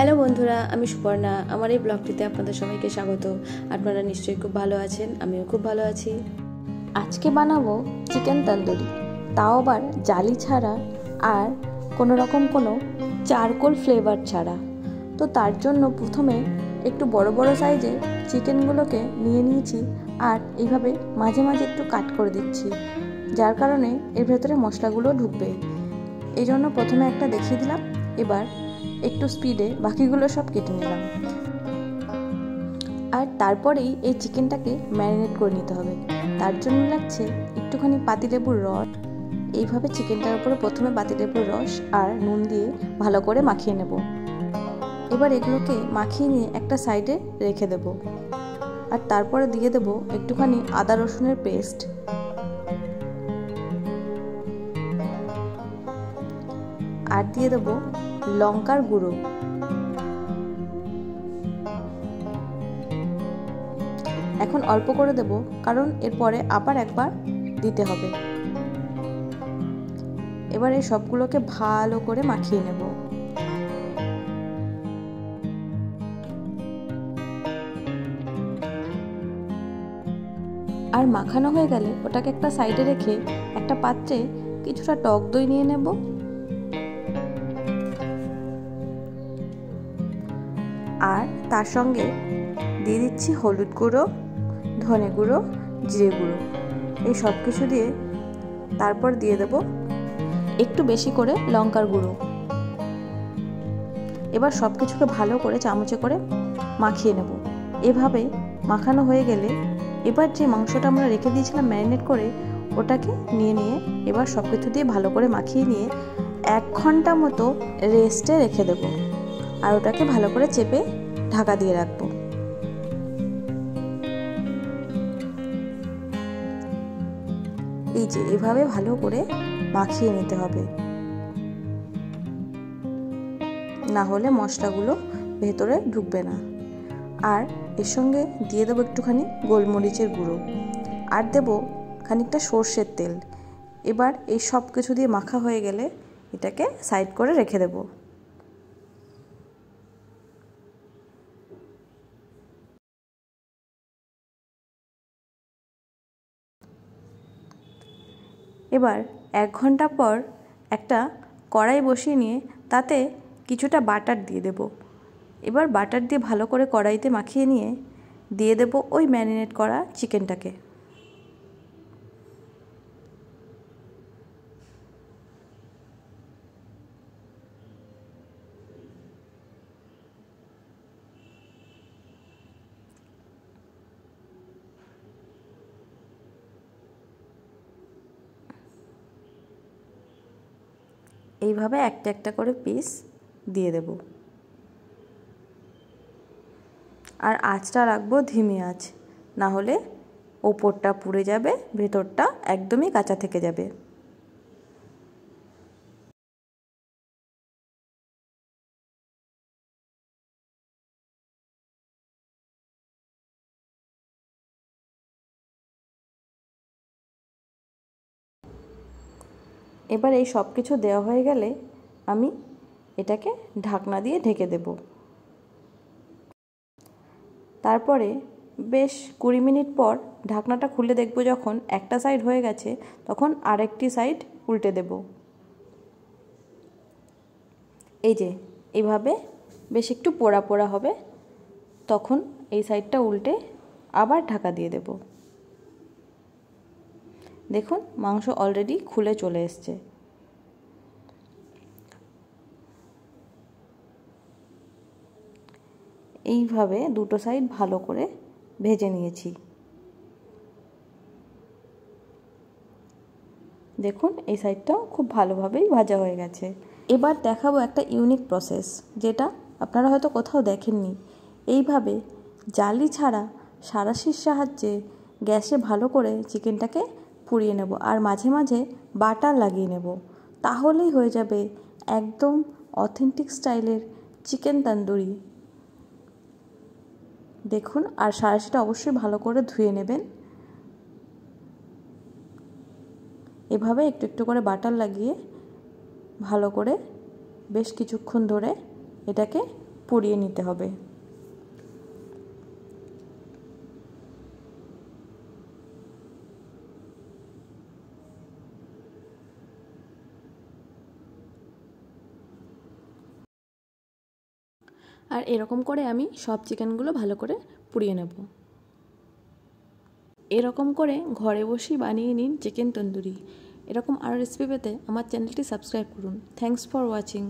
Hello বন্ধুরা, আমি সুপর্ণা। আমার এই ব্লগটিতে আপনাদের সবাইকে স্বাগত। আপনারা নিশ্চয়ই খুব ভালো আছেন, আমিও খুব ভালো আছি। আজকে বানাবো চিকেন তন্দুরি, তাও আবার জালি ছাড়া আর কোনো রকম কোনো চারকোল ফ্লেভার ছাড়া। তো তার জন্য প্রথমে একটু বড় বড় সাইজে চিকেনগুলোকে নিয়ে নিয়েছি আর এইভাবে মাঝে মাঝে একটু কাট করে দিচ্ছি, যার কারণে এর ভেতরে মশলাগুলো ঢুকবে। এই জন্য প্রথমে একটা দেখিয়ে দিলাম, এবার একটু স্পিডে বাকিগুলো সব কেটে নিলাম। আর তারপরেই এই চিকেনটাকে ম্যারিনেট করে নিতে হবে। তার জন্য লাগছে একটুখানি পাতিলেবুর রস। এইভাবে চিকেনটার উপরে প্রথমে পাতিলেবুর রস আর নুন দিয়ে ভালো করে মাখিয়ে নেব। এবার এগুলোকে মাখিয়ে নিয়ে একটা সাইডে রেখে দেব। আর তারপরে দিয়ে দেব একটুখানি আদা রসুনের পেস্ট, আর দিয়ে দেব লঙ্কার গুঁড়ো। এখন অল্প করে দেব, কারণ এরপরে আবার একবার দিতে হবে। এবার এই সবগুলোকে ভালো করে মাখিয়ে নেব। আর মাখানো হয়ে গেলে ওটাকে একটা সাইডে রেখে একটা পাত্রে কিছুটা টক দই নিয়ে নেব। আর তার সঙ্গে দিয়ে দিচ্ছি হলুদ গুঁড়ো, ধনে গুঁড়ো, জিরে গুঁড়ো, এই সব কিছু দিয়ে তারপর দিয়ে দেব একটু বেশি করে লঙ্কার গুঁড়ো। এবার সব কিছুকে ভালো করে চামচে করে মাখিয়ে নেব। এভাবে মাখানো হয়ে গেলে এবার যে মাংসটা আমরা রেখে দিয়েছিলাম ম্যারিনেট করে, ওটাকে নিয়ে এবার সব কিছু দিয়ে ভালো করে মাখিয়ে নিয়ে 1 ঘন্টা মতো রেস্টে রেখে দেব। আর ওটাকে ভালো করে চেপে ঢাকা দিয়ে রাখবো। এই যে এভাবে ভালো করে মাখিয়ে নিতে হবে, না হলে মশলাগুলো ভেতরে ঢুকবে না। আর এর সঙ্গে দিয়ে দেবো একটুখানি গোলমরিচের গুঁড়ো, আর দেবো খানিকটা সর্ষের তেল। এবার এই সব কিছু দিয়ে মাখা হয়ে গেলে এটাকে সাইড করে রেখে দেবো। এবার 1 ঘন্টা পর একটা কড়াই বসিয়ে নিয়ে তাতে কিছুটা বাটার দিয়ে দেব। এবার বাটার দিয়ে ভালো করে কড়াইতে মাখিয়ে নিয়ে দিয়ে দেব ওই ম্যারিনেট করা চিকেনটাকে। এইভাবে একটা একটা করে পিস দিয়ে দেব। আর আঁচটা রাখবো ধিমি আঁচ, না হলে ওপরটা পুড়ে যাবে, ভেতরটা একদমই কাঁচা থেকে যাবে। এবার এই সব কিছু দেওয়া হয়ে গেলে আমি এটাকে ঢাকনা দিয়ে ঢেকে দেব। তারপরে বেশ 20 মিনিট পর ঢাকনাটা খুলে দেখব, যখন একটা সাইড হয়ে গেছে তখন আরেকটি সাইড উল্টে দেব। এই যে এইভাবে বেশ একটু পোড়া পোড়া হবে, তখন এই সাইডটা উল্টে আবার ঢাকা দিয়ে দেব। দেখুন মাংস অলরেডি খুলে চলে এসছে। এইভাবে দুটো সাইড ভালো করে ভেজে নিয়েছি। দেখুন এই সাইডটাও খুব ভালোভাবেই ভাজা হয়ে গেছে। এবার দেখাবো একটা ইউনিক প্রসেস, যেটা আপনারা হয়তো কোথাও দেখেননি। এইভাবে জালি ছাড়া সাঁড়াশির সাহায্যে গ্যাসে ভালো করে চিকেনটাকে পুড়িয়ে নেব আর মাঝে মাঝে বাটার লাগিয়ে নেব। তাহলেই হয়ে যাবে একদম অথেন্টিক স্টাইলের চিকেন তন্দুরি। দেখুন, আর সাঁড়াশিটা অবশ্যই ভালো করে ধুয়ে নেবেন। এভাবে একটু একটু করে বাটার লাগিয়ে ভালো করে বেশ কিছুক্ষণ ধরে এটাকে পুড়িয়ে নিতে হবে। আর এরকম করে আমি সব চিকেনগুলো ভালো করে পুড়িয়ে নেব। এরকম করে ঘরে বসেই বানিয়ে নিন চিকেন তন্দুরি। এরকম আরও রেসিপি পেতে আমার চ্যানেলটি সাবস্ক্রাইব করুন। Thanks for watching.